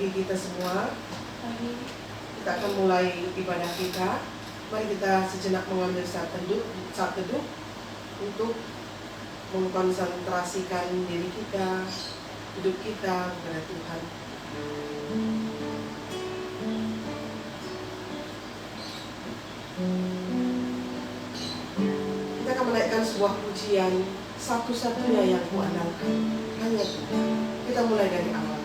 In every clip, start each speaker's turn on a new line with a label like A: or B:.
A: bagi kita semua. Kita akan mulai ibadah kita. Mari kita sejenak mengambil saat teduh untuk mengkonsentrasikan diri kita, hidup kita kepada Tuhan. Kita akan menaikkan sebuah pujian, satu-satunya yang kuandalkan, hanya Tuhan. Kita mulai dari awal.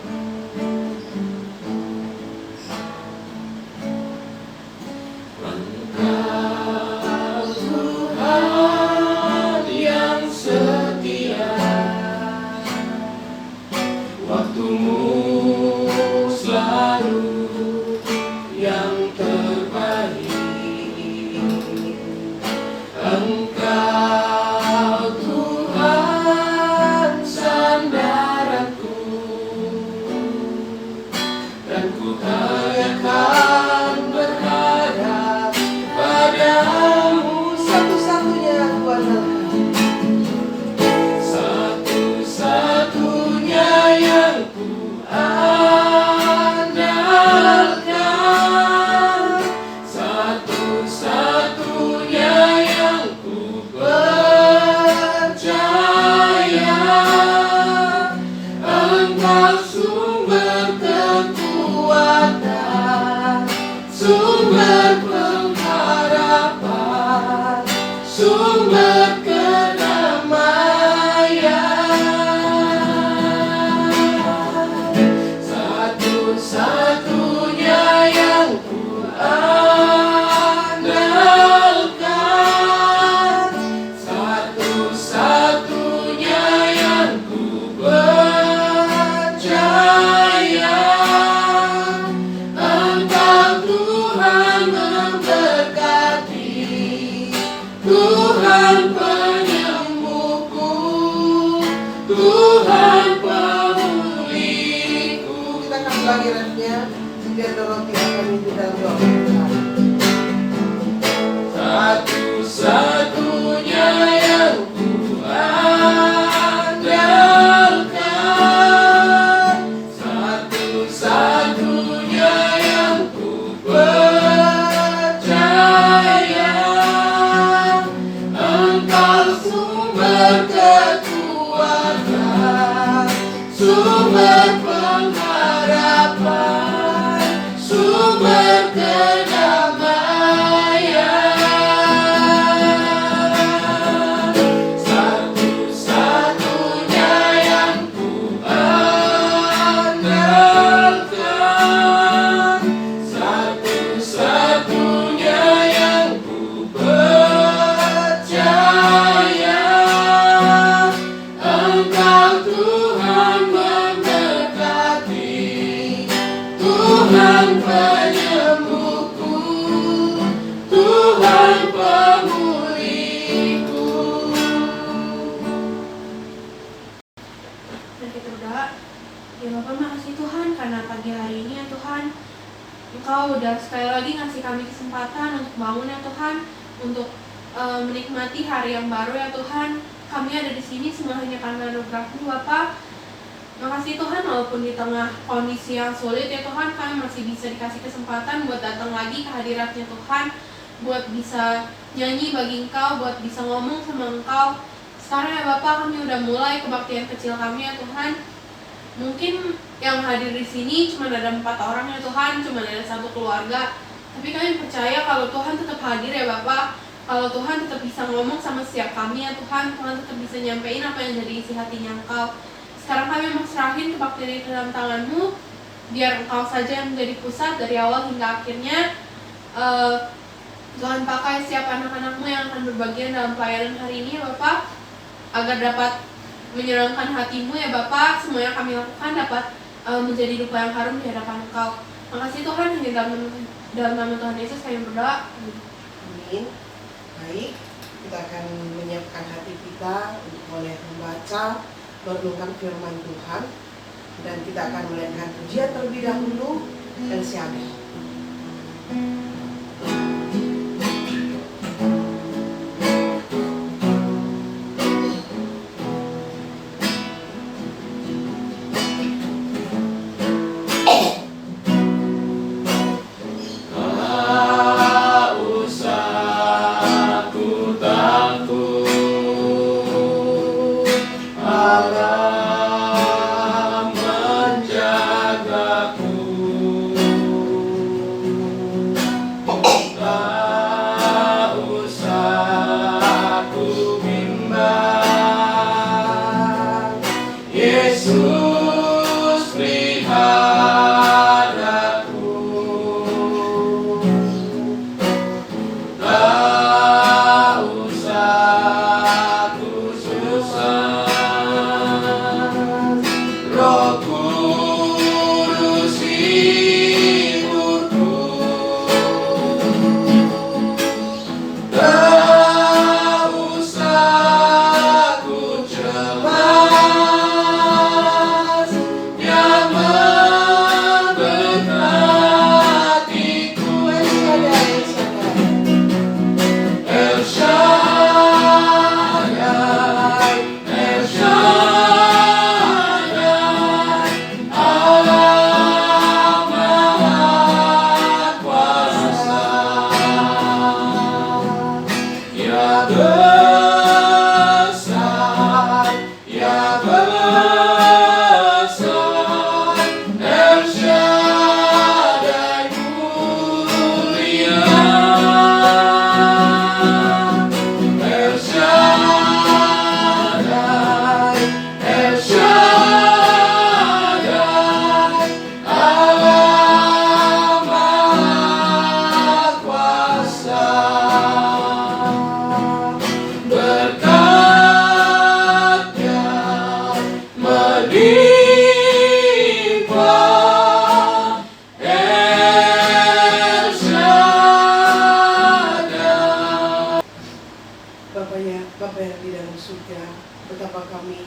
B: Engkau udah sekali lagi ngasih kami kesempatan untuk bangun ya Tuhan, untuk menikmati hari yang baru ya Tuhan. Kami ada di sini semua hanya karena anugerah-Mu Bapa. Makasih Tuhan, walaupun di tengah kondisi yang sulit ya Tuhan, kami masih bisa dikasih kesempatan buat datang lagi ke hadirat-Nya Tuhan, buat bisa nyanyi bagi Engkau, buat bisa ngomong sama Engkau. Sekarang ya Bapak, kami udah mulai kebaktian kecil kami ya Tuhan. Mungkin yang hadir di sini cuma ada 4 orang ya Tuhan, cuma ada 1 keluarga. Tapi kami percaya kalau Tuhan tetap hadir ya Bapak. Kalau Tuhan tetap bisa ngomong sama setiap kami ya Tuhan, Tuhan tetap bisa nyampein apa yang jadi isi hatinya Engkau. Sekarang kami mau serahin kebaktian ini dalam tangan-Mu, biar Engkau saja yang menjadi pusat dari awal hingga akhirnya. Tuhan pakai setiap anak-anak-Mu yang akan berbagian dalam pelayanan hari ini ya Bapak, agar dapat menyenangkan hati-Mu ya Bapak. Semua yang kami lakukan dapat menjadi dupa yang harum di hadapan Engkau. Makasih Tuhan, hanya dalam nama Tuhan Yesus kami berdoa.
A: Amin. Baik, kita akan menyiapkan hati kita untuk boleh membaca, merenungkan firman Tuhan, dan kita akan menaikkan pujian terlebih dahulu dan siaga.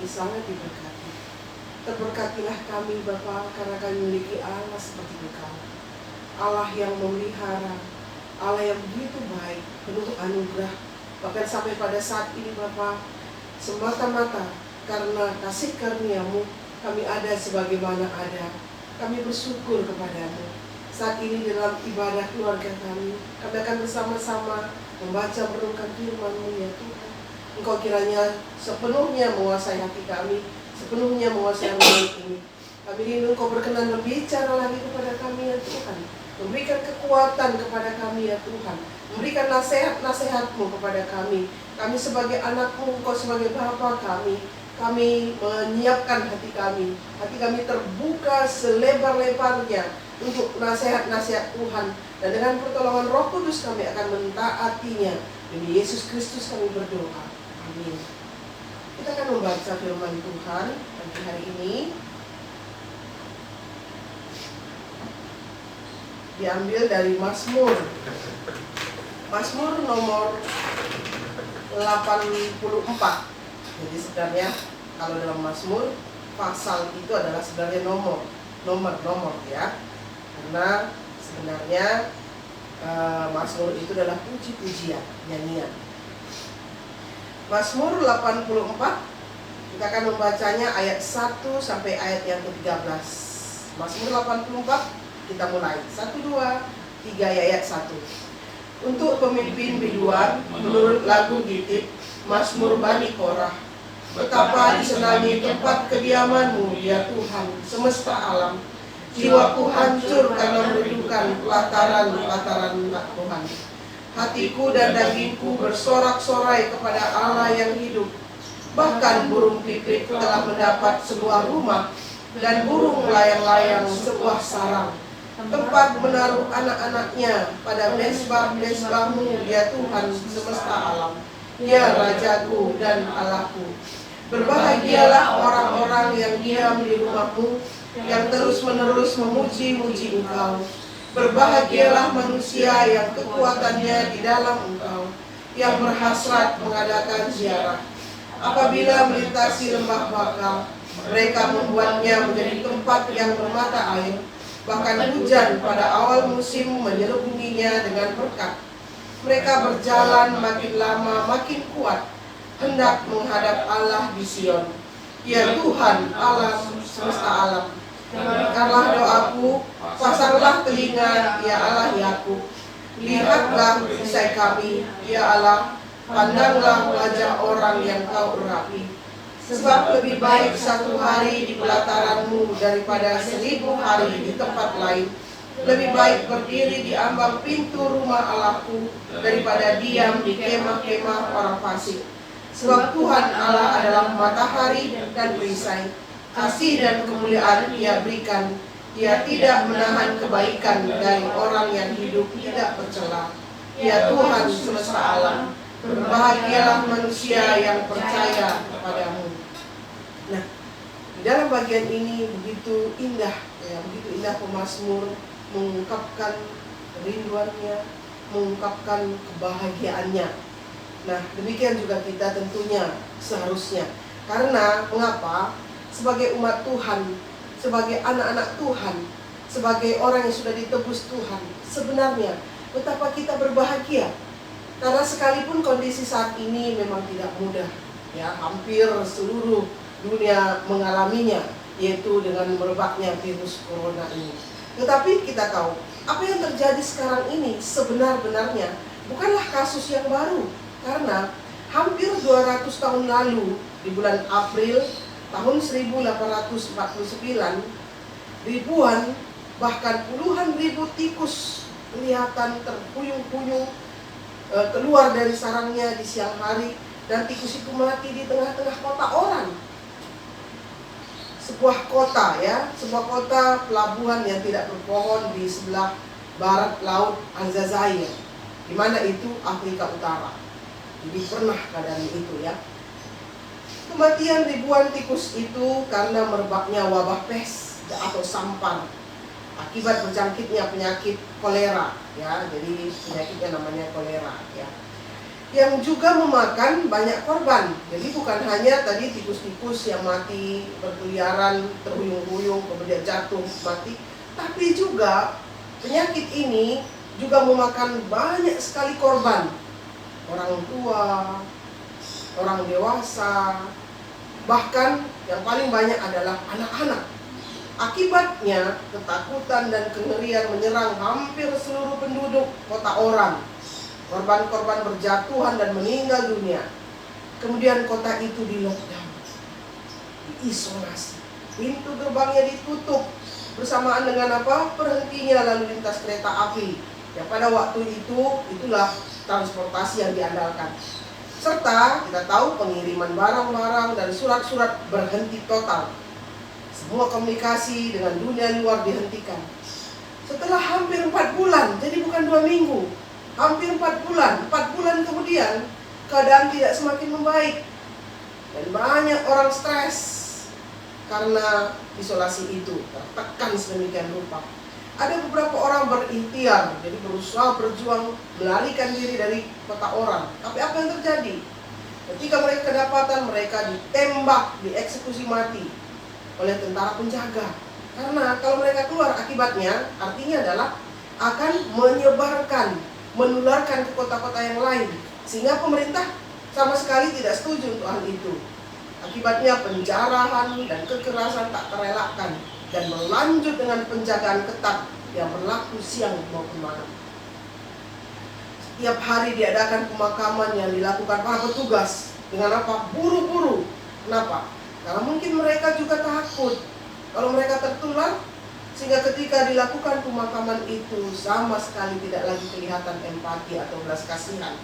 A: sangat diberkati. Terberkatilah kami Bapa, karena kami memiliki Allah seperti Engkau, Allah yang memelihara, Allah yang begitu baik, penuh anugerah. Bahkan sampai pada saat ini Bapa, semata-mata karena kasih karunia-Mu kami ada sebagaimana ada. Kami bersyukur kepadamu. Saat ini dalam ibadah keluarga kami akan bersama-sama membaca merenungkan firman-Mu ya Tuhan. Engkau kiranya sepenuhnya menguasai hati kami, sepenuhnya menguasai mulut ini. Kami rindu Engkau berkenan berbicara lagi kepada kami ya Tuhan. Memberikan kekuatan kepada kami ya Tuhan. Memberikan nasihat-nasihat-Mu kepada kami. Kami sebagai anak-Mu, Engkau sebagai Bapa kami. Kami menyiapkan hati kami terbuka selebar-lebarnya untuk nasihat-nasihat Tuhan. Dan dengan pertolongan Roh Kudus kami akan mentaatinya. Demi Yesus Kristus kami berdoa. Amin. Kita akan membaca firman Tuhan pagi hari ini. Diambil dari Mazmur nomor 84. Jadi sebenarnya kalau dalam Mazmur, pasal itu adalah sebenarnya nomor ya. Karena sebenarnya Mazmur itu adalah puji-pujian, nyanyian. Mazmur 84, kita akan membacanya ayat 1 sampai ayat yang ke-13. Mazmur 84, kita mulai. 1, 2, 3 ayat 1. Untuk pemimpin biduan, menurut lagu Gitip, Mazmur Bani Korah. Betapa disenangi tempat kediaman-Mu, ya Tuhan, semesta alam. Jiwaku hancur karena merindukan pelataran-pelataran Tuhan. Hatiku dan dagingku bersorak-sorai kepada Allah yang hidup. Bahkan burung pipit telah mendapat sebuah rumah, dan burung layang-layang sebuah sarang. Tempat menaruh anak-anaknya pada mesbah-mesbah-Mu, ya Tuhan, semesta alam. Ya Rajaku dan Allahku. Berbahagialah orang-orang yang diam di rumah-Mu, yang terus-menerus memuji-muji Engkau. Berbahagialah manusia yang kekuatannya di dalam Engkau, yang berhasrat mengadakan ziarah. Apabila melintasi lembah bakal, mereka membuatnya menjadi tempat yang bermata air. Bahkan hujan pada awal musim menyelubunginya dengan berkat. Mereka berjalan makin lama makin kuat, hendak menghadap Allah di Sion. Ya Tuhan Allah semesta alam, dengarkanlah doaku, pasanglah telinga, ya Allah Yakub. Lihatlah usai kami, ya Allah, pandanglah wajah orang yang Kau urapi. Sebab lebih baik satu hari di pelataran-Mu daripada 1000 hari di tempat lain. Lebih baik berdiri di ambang pintu rumah Allahku daripada diam di kemah-kemah orang fasik. Sebab Tuhan Allah adalah matahari dan perisai. Kasih dan kemuliaan Ia berikan. Ia tidak menahan kebaikan dari orang yang hidup tidak bercela. Ya Tuhan semesta alam, berbahagialah manusia yang percaya kepadamu. Nah, di dalam bagian ini begitu indah, ya, begitu indah pemazmur mengungkapkan kerinduannya, mengungkapkan kebahagiaannya. Nah, demikian juga kita tentunya seharusnya. Karena mengapa? Sebagai umat Tuhan, sebagai anak-anak Tuhan, sebagai orang yang sudah ditebus Tuhan, sebenarnya betapa kita berbahagia. Karena sekalipun kondisi saat ini memang tidak mudah, ya, hampir seluruh dunia mengalaminya, yaitu dengan merebaknya virus corona ini. Tetapi kita tahu, apa yang terjadi sekarang ini sebenar-benarnya bukanlah kasus yang baru. Karena hampir 200 tahun lalu, di bulan April tahun 1849, ribuan bahkan puluhan ribu tikus kelihatan terpuyung-puyung keluar dari sarangnya di siang hari, dan tikus itu mati di tengah-tengah kota orang. Sebuah kota, ya, sebuah kota pelabuhan yang tidak berpohon di sebelah barat laut Aljazair, di mana itu Afrika Utara. Jadi pernah keadaan itu, ya. Kematian ribuan tikus itu karena merebaknya wabah pes atau sampar akibat berjangkitnya penyakit kolera, ya. Jadi penyakitnya namanya kolera, ya. yang juga memakan banyak korban. Jadi bukan hanya tadi tikus-tikus yang mati berkeliaran, terhuyung-huyung, kemudian jatuh mati, tapi juga penyakit ini juga memakan banyak sekali korban. Orang tua, orang dewasa, bahkan yang paling banyak adalah anak-anak. Akibatnya ketakutan dan kengerian menyerang hampir seluruh penduduk kota Oran. Korban-korban berjatuhan dan meninggal dunia. Kemudian kota itu di lockdown, diisolasi, pintu gerbangnya ditutup, bersamaan dengan apa? Berhentinya lalu lintas kereta api. Yang pada waktu itu, itulah transportasi yang diandalkan. Serta kita tahu pengiriman barang-barang dan surat-surat berhenti total. Semua komunikasi dengan dunia luar dihentikan. Setelah hampir 4 bulan, jadi bukan 2 minggu, hampir 4 bulan kemudian keadaan tidak semakin membaik. Dan banyak orang stres karena isolasi itu, tertekan sedemikian rupa. Ada beberapa orang berikhtiar, jadi berusaha berjuang melarikan diri dari kota Oran. Tapi apa yang terjadi? Ketika mereka kedapatan, mereka ditembak, dieksekusi mati oleh tentara penjaga. Karena kalau mereka keluar, akibatnya artinya adalah akan menyebarkan, menularkan ke kota-kota yang lain. Sehingga pemerintah sama sekali tidak setuju untuk hal itu. Akibatnya penjarahan dan kekerasan tak terelakkan dan berlanjut dengan penjagaan ketat yang berlaku siang maupun malam. Setiap hari diadakan pemakaman yang dilakukan para petugas dengan apa? Buru-buru. Kenapa? Karena mungkin mereka juga takut kalau mereka tertular, sehingga ketika dilakukan pemakaman itu sama sekali tidak lagi kelihatan empati atau belas kasihan.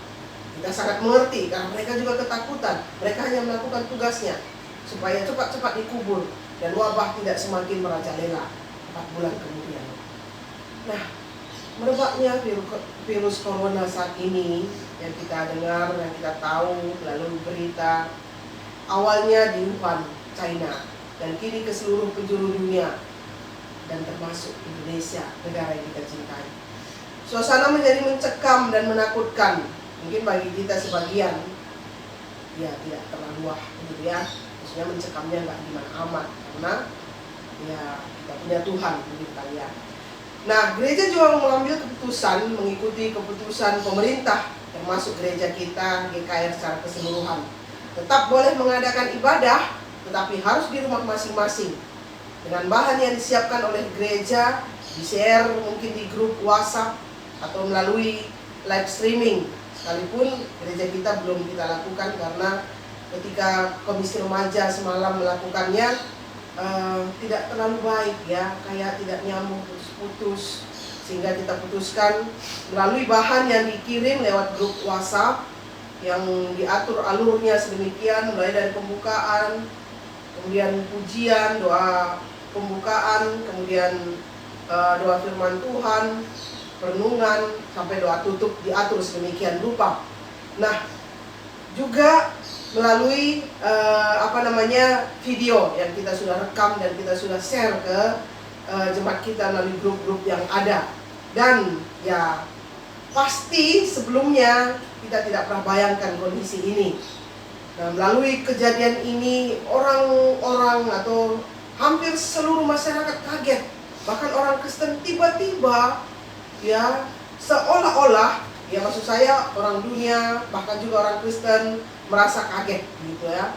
A: Kita sangat mengerti karena mereka juga ketakutan. Mereka hanya melakukan tugasnya supaya cepat-cepat dikubur dan wabah tidak semakin merajalela 4 bulan kemudian. Nah, merebaknya virus corona saat ini yang kita dengar, yang kita tahu melalui berita, awalnya di Wuhan, China, dan kini ke seluruh penjuru dunia dan termasuk Indonesia, negara yang kita cintai. Suasana menjadi mencekam dan menakutkan. Mungkin bagi kita sebagian, ya tidak terlalu wah gitu ya. Maksudnya mencekamnya nggak gimana amat, karena ya kita punya Tuhan begitu kalian. Nah, gereja juga mengambil keputusan mengikuti keputusan pemerintah, termasuk gereja kita GKR secara keseluruhan. Tetap boleh mengadakan ibadah, tetapi harus di rumah masing-masing. Dengan bahan yang disiapkan oleh gereja, di-share mungkin di grup WhatsApp atau melalui live streaming. Sekalipun gereja kita belum kita lakukan karena ketika komisi remaja semalam melakukannya tidak terlalu baik ya, kayak tidak nyambung, putus-putus, sehingga kita putuskan melalui bahan yang dikirim lewat grup WhatsApp yang diatur alurnya sedemikian, mulai dari pembukaan, kemudian pujian, doa pembukaan, kemudian doa firman Tuhan, renungan, sampai doa tutup diatur sedemikian rupa. Nah, juga melalui video yang kita sudah rekam dan kita sudah share ke jemaat kita melalui grup-grup yang ada. Dan ya pasti sebelumnya kita tidak pernah bayangkan kondisi ini. Nah, melalui kejadian ini orang-orang atau hampir seluruh masyarakat kaget. Bahkan orang Kristen tiba-tiba ya seolah-olah, ya maksud saya orang dunia bahkan juga orang Kristen merasa kaget gitu ya.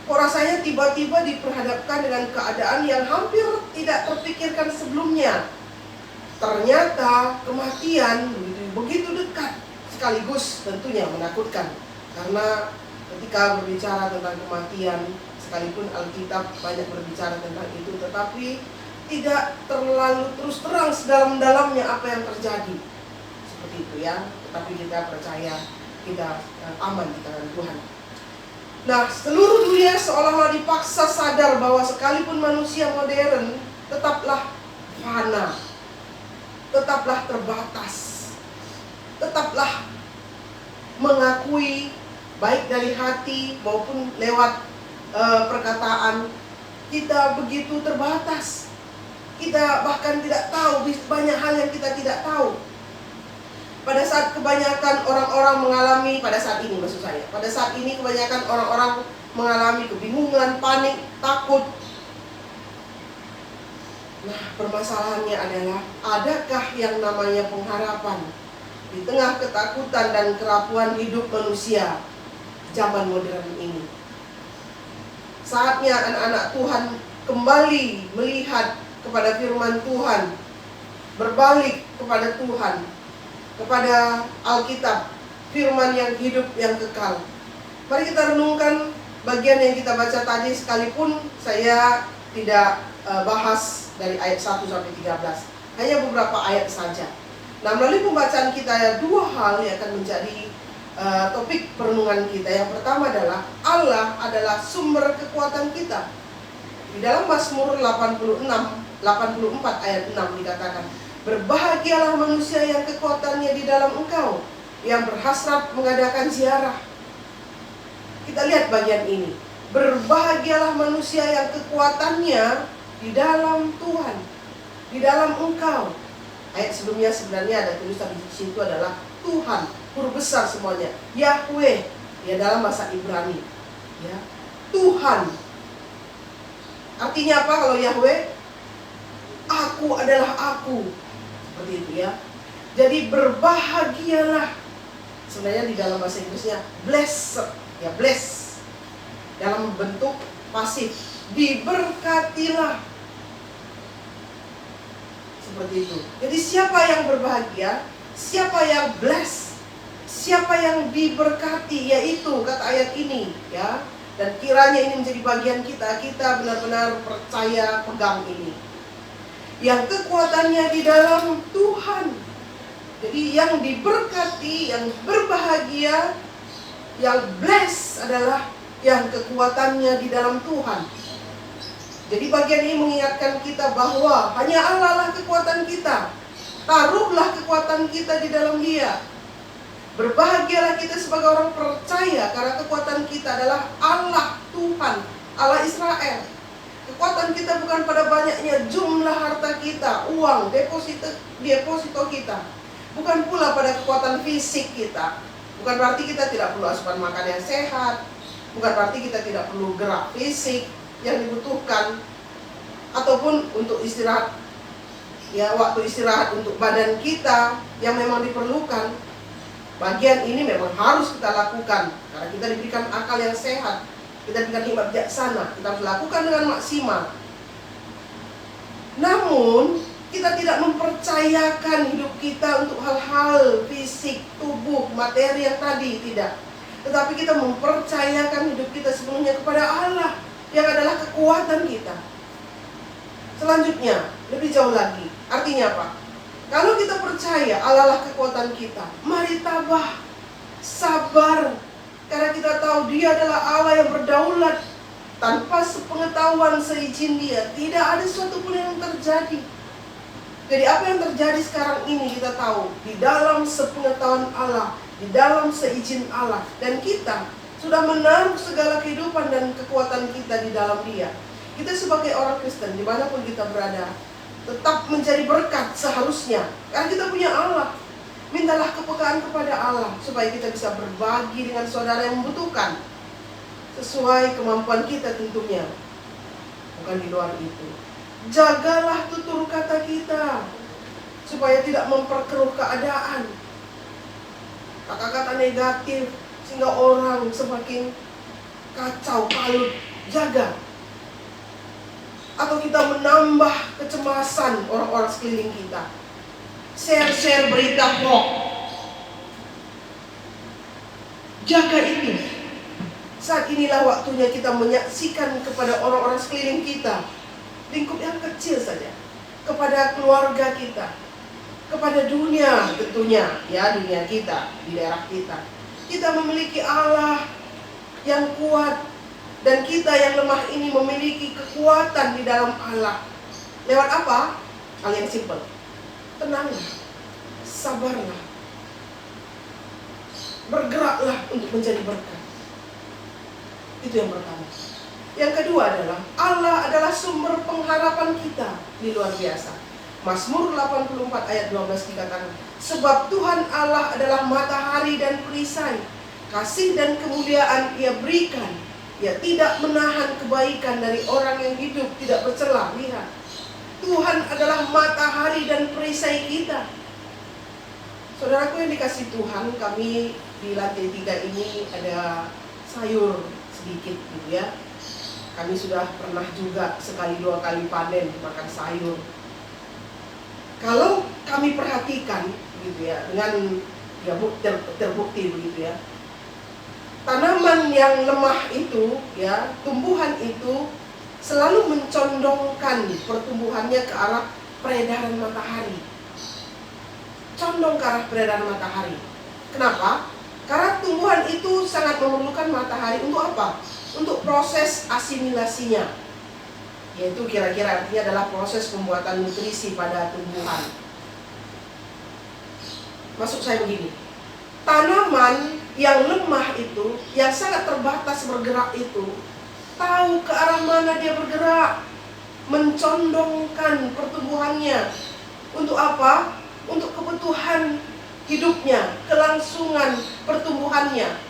A: Kok rasanya tiba-tiba diperhadapkan dengan keadaan yang hampir tidak terpikirkan sebelumnya. Ternyata kematian begitu dekat, sekaligus tentunya menakutkan. Karena ketika berbicara tentang kematian, sekalipun Alkitab banyak berbicara tentang itu, tetapi tidak terlalu terus terang sedalam-dalamnya apa yang terjadi. Seperti itu ya, tetapi kita percaya kita aman di tangan Tuhan. Nah, seluruh dunia seolah-olah dipaksa sadar bahwa sekalipun manusia modern tetaplah fana, tetaplah terbatas, tetaplah mengakui baik dari hati maupun lewat perkataan kita begitu terbatas. Kita bahkan tidak tahu, banyak hal yang kita tidak tahu. Pada saat kebanyakan orang-orang mengalami, pada saat ini maksud saya, pada saat ini kebanyakan orang-orang mengalami kebingungan, panik, takut. Nah, permasalahannya adalah, adakah yang namanya pengharapan di tengah ketakutan dan kerapuhan hidup manusia zaman modern ini? Saatnya anak-anak Tuhan kembali melihat kepada firman Tuhan, berbalik kepada Tuhan, kepada Alkitab, firman yang hidup, yang kekal. Mari kita renungkan bagian yang kita baca tadi, sekalipun saya tidak bahas dari ayat 1 sampai 13, hanya beberapa ayat saja. Nah, melalui pembacaan kita ada dua hal yang akan menjadi topik perenungan kita. Yang pertama adalah, Allah adalah sumber kekuatan kita. Di dalam Mazmur 84 ayat 6 dikatakan, berbahagialah manusia yang kekuatannya di dalam Engkau, yang berhasrat mengadakan ziarah. Kita lihat bagian ini. Berbahagialah manusia yang kekuatannya di dalam Tuhan, di dalam Engkau. Ayat sebelumnya sebenarnya ada tulisan di situ adalah Tuhan, huruf besar semuanya. Yahweh, ya, dalam bahasa Ibrani. Ya, Tuhan. Artinya apa kalau Yahweh? Aku adalah aku. Seperti itu ya. Jadi berbahagialah. Sebenarnya di dalam bahasa Inggrisnya blessed, ya, bless. Dalam bentuk pasif. Diberkatilah. Seperti itu. Jadi siapa yang berbahagia? Siapa yang bless? Siapa yang diberkati? Yaitu kata ayat ini, ya. Dan kiranya ini menjadi bagian kita. Kita benar-benar percaya, pegang ini. Yang kekuatannya di dalam Tuhan. Jadi yang diberkati, yang berbahagia, yang bless adalah yang kekuatannya di dalam Tuhan. Jadi bagian ini mengingatkan kita bahwa hanya Allah lah kekuatan kita. Taruhlah kekuatan kita di dalam Dia. Berbahagialah kita sebagai orang percaya, karena kekuatan kita adalah Allah Tuhan, Allah Israel. Kekuatan kita bukan pada banyaknya jumlah harta kita, uang, deposito kita. Bukan pula pada kekuatan fisik kita. Bukan berarti kita tidak perlu asupan makan yang sehat. Bukan berarti kita tidak perlu gerak fisik yang dibutuhkan. Ataupun untuk istirahat, ya, waktu istirahat untuk badan kita yang memang diperlukan. Bagian ini memang harus kita lakukan, karena kita diberikan akal yang sehat. Kita diberikan hikmat bijaksana, kita harus lakukan dengan maksimal. Namun, kita tidak mempercayakan hidup kita untuk hal-hal fisik, tubuh, materi yang tadi, tidak. Tetapi kita mempercayakan hidup kita sepenuhnya kepada Allah, yang adalah kekuatan kita. Selanjutnya, lebih jauh lagi. Artinya apa? Kalau kita percaya Allah lah kekuatan kita, mari tabah, sabar. Karena kita tahu Dia adalah Allah yang berdaulat. Tanpa sepengetahuan, seizin Dia, tidak ada sesuatu pun yang terjadi. Jadi apa yang terjadi sekarang ini kita tahu di dalam sepengetahuan Allah, di dalam seizin Allah. Dan kita sudah menaruh segala kehidupan dan kekuatan kita di dalam Dia. Kita sebagai orang Kristen, dimanapun kita berada, tetap menjadi berkat seharusnya. Karena kita punya Allah. Mintalah kepekaan kepada Allah, supaya kita bisa berbagi dengan saudara yang membutuhkan, sesuai kemampuan kita tentunya. Bukan di luar itu. Jagalah tutur kata kita, supaya tidak memperkeruh keadaan. Kata-kata negatif, sehingga orang semakin kacau, kalut. Jaga. Atau kita menambah kecemasan orang-orang sekeliling kita. Share berita hoax. Jaga itu. Saat inilah waktunya kita menyaksikan kepada orang-orang sekeliling kita, lingkup yang kecil saja, kepada keluarga kita, kepada dunia tentunya, ya, dunia kita, di daerah kita. Kita memiliki Allah yang kuat, dan kita yang lemah ini memiliki kekuatan di dalam Allah. Lewat apa? Hal yang simpel. Tenanglah, sabarlah, bergeraklah untuk menjadi berkat. Itu yang pertama. Yang kedua adalah Allah adalah sumber pengharapan kita di luar biasa. Mazmur 84 ayat 12 dikatakan, sebab Tuhan Allah adalah matahari dan perisai, kasih dan kemuliaan Ia berikan. Ia tidak menahan kebaikan dari orang yang hidup tidak bercela. Lihat, Tuhan adalah matahari dan perisai kita. Saudaraku yang dikasih Tuhan, kami di lantai 3 ini ada sayur sedikit gitu ya. Kami sudah pernah juga sekali dua kali panen makan sayur. Kalau kami perhatikan gitu ya, dengan ya terbukti begitu ya, tanaman yang lemah itu ya, tumbuhan itu selalu mencondongkan pertumbuhannya ke arah peredaran matahari. Condong ke arah peredaran matahari. Kenapa? Karena tumbuhan itu sangat memerlukan matahari untuk apa? Untuk proses asimilasinya, yaitu kira-kira artinya adalah proses pembuatan nutrisi pada tumbuhan. Maksud saya begini, tanaman yang lemah itu, yang sangat terbatas bergerak itu, tahu ke arah mana dia bergerak, mencondongkan pertumbuhannya. Untuk apa? Untuk kebutuhan hidupnya, kelangsungan pertumbuhannya.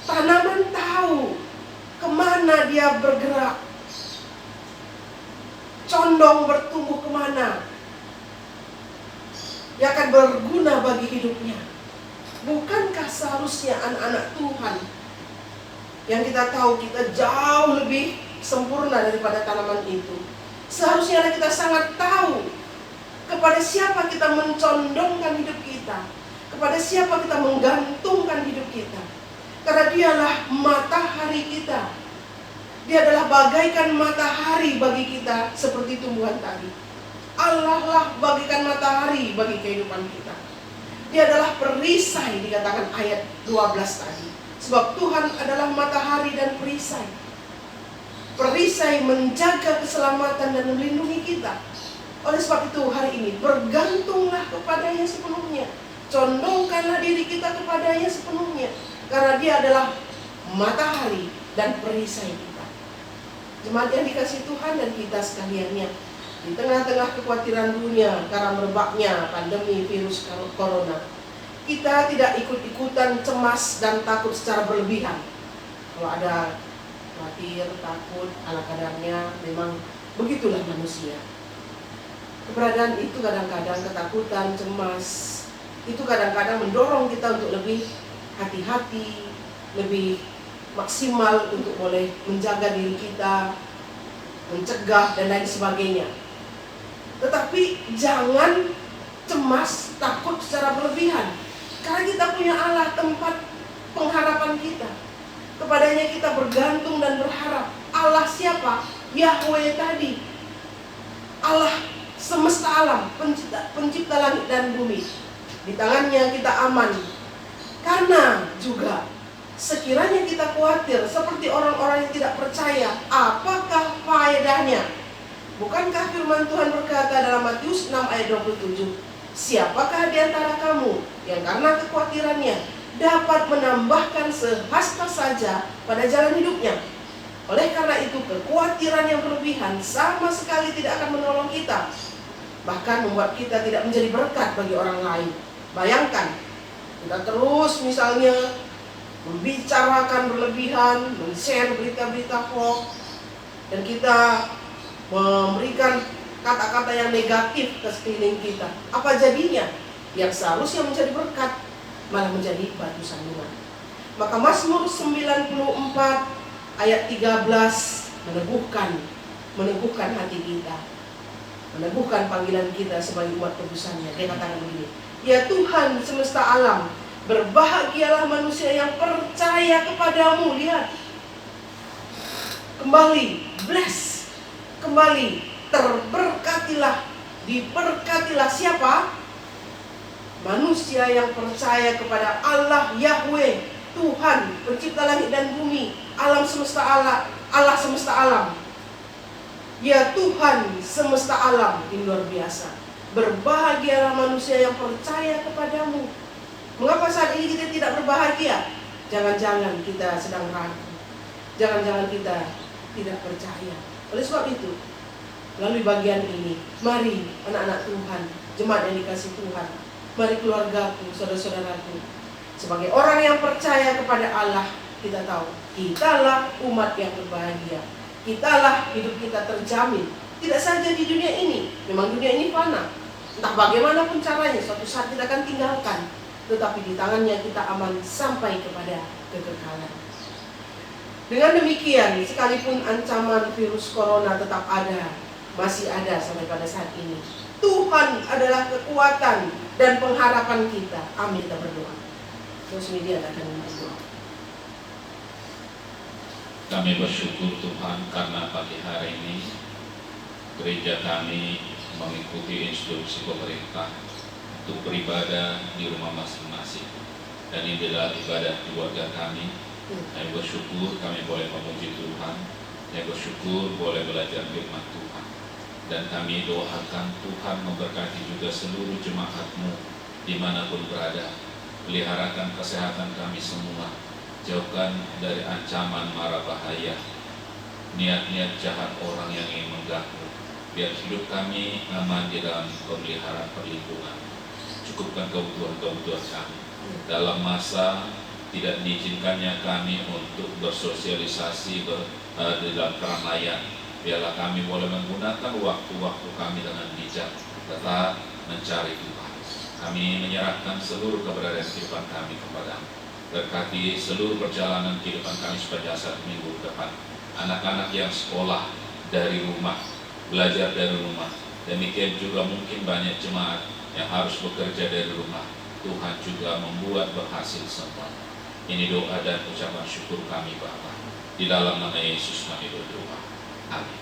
A: Tanaman tahu kemana dia bergerak, condong bertumbuh kemana, dia akan berguna bagi hidupnya. Bukankah seharusnya anak-anak Tuhan yang kita tahu kita jauh lebih sempurna daripada tanaman itu, seharusnya kita sangat tahu kepada siapa kita mencondongkan hidup kita, kepada siapa kita menggantungkan hidup kita. Karena dialah matahari kita. Dia adalah bagaikan matahari bagi kita, seperti tumbuhan tadi. Allah lah bagaikan matahari bagi kehidupan kita. Dia adalah perisai, dikatakan ayat 12 tadi. Sebab Tuhan adalah matahari dan perisai. Perisai menjaga keselamatan dan melindungi kita. Oleh sebab itu hari ini bergantunglah kepadanya sepenuhnya. Condongkanlah diri kita kepadanya sepenuhnya. Karena dia adalah matahari dan perisai kita. Jemaat yang dikasih Tuhan dan kita sekaliannya, di tengah-tengah kekhawatiran dunia karena merebaknya pandemi virus corona, kita tidak ikut-ikutan cemas dan takut secara berlebihan. Kalau ada khawatir, takut, ala kadarnya, memang begitulah manusia. Keberadaan itu kadang-kadang, ketakutan, cemas, itu kadang-kadang mendorong kita untuk lebih hati-hati, lebih maksimal untuk boleh menjaga diri kita, mencegah dan lain sebagainya. Tetapi jangan cemas, takut secara berlebihan. Karena kita punya Allah, tempat pengharapan kita. Kepadanya kita bergantung dan berharap. Allah siapa? Yahweh tadi. Allah semesta alam, pencipta langit dan bumi. Di tangannya kita aman. Karena juga sekiranya kita khawatir seperti orang-orang yang tidak percaya, apakah faedahnya? Bukankah firman Tuhan berkata dalam Matius 6 ayat 27, siapakah di antara kamu yang karena kekhawatirannya dapat menambahkan sehasta saja pada jalan hidupnya? Oleh karena itu, kekhawatiran yang berlebihan sama sekali tidak akan menolong kita, bahkan membuat kita tidak menjadi berkat bagi orang lain. Bayangkan, kita terus misalnya membicarakan berlebihan, men-share berita-berita hoax, dan kita memberikan kata-kata yang negatif ke sekeliling kita. Apa jadinya? Yang seharusnya menjadi berkat malah menjadi batu sandungan. Maka Mazmur 94 ayat 13 meneguhkan hati kita, meneguhkan panggilan kita sebagai umat tebusannya. Dia katakan begini, ya Tuhan semesta alam, berbahagialah manusia yang percaya kepadamu. Lihat, kembali bless, kembali terberkatilah, diberkatilah siapa? Manusia yang percaya kepada Allah Yahweh, Tuhan pencipta langit dan bumi, alam semesta Allah semesta alam. Ya Tuhan semesta alam, ini luar biasa. Berbahagialah manusia yang percaya kepadamu. Mengapa saat ini kita tidak berbahagia? Jangan-jangan kita sedang ragu, jangan-jangan kita tidak percaya. Oleh sebab itu, melalui bagian ini. Mari anak-anak Tuhan, jemaat yang dikasih Tuhan, mari keluargaku, saudara-saudaraku, sebagai orang yang percaya kepada Allah, kita tahu kitalah umat yang berbahagia. Kitalah hidup kita terjamin. Tidak saja di dunia ini, memang dunia ini fana. Entah bagaimanapun caranya, suatu saat kita akan tinggalkan. Tetapi di tangannya kita aman sampai kepada kekekalan. Dengan demikian, sekalipun ancaman virus corona tetap ada, masih ada sampai pada saat ini, Tuhan adalah kekuatan dan pengharapan kita. Amin, kita berdoa. Terus media akan berdoa.
C: Kami bersyukur Tuhan karena pagi hari ini gereja kami mengikuti instruksi pemerintah untuk beribadah di rumah masing-masing. Dan ini adalah ibadah keluarga kami. Kami bersyukur kami boleh memuji Tuhan. Kami bersyukur boleh belajar firman Tuhan. Dan kami doakan Tuhan memberkati juga seluruh jemaat-Mu dimanapun berada. Peliharakan kesehatan kami semua. Jauhkan dari ancaman mara bahaya, niat-niat jahat orang yang ingin mengganggu. Biar hidup kami aman di dalam pemeliharaan perlindungan. Cukupkan kebutuhan-kebutuhan kami. Dalam masa tidak diizinkannya kami untuk bersosialisasi di dalam keramaian, biarlah kami boleh menggunakan waktu-waktu kami dengan bijak, tetap mencari Tuhan. Kami menyerahkan seluruh keberadaan kehidupan kami kepada-Mu. Berkati seluruh perjalanan kehidupan kami sepanjang satu minggu depan. Anak-anak yang sekolah dari rumah, belajar dari rumah. Demikian juga mungkin banyak jemaat yang harus bekerja dari rumah. Tuhan juga membuat berhasil semua. Ini doa dan ucapan syukur kami Bapa. Di dalam nama Yesus kami berdoa. Amin.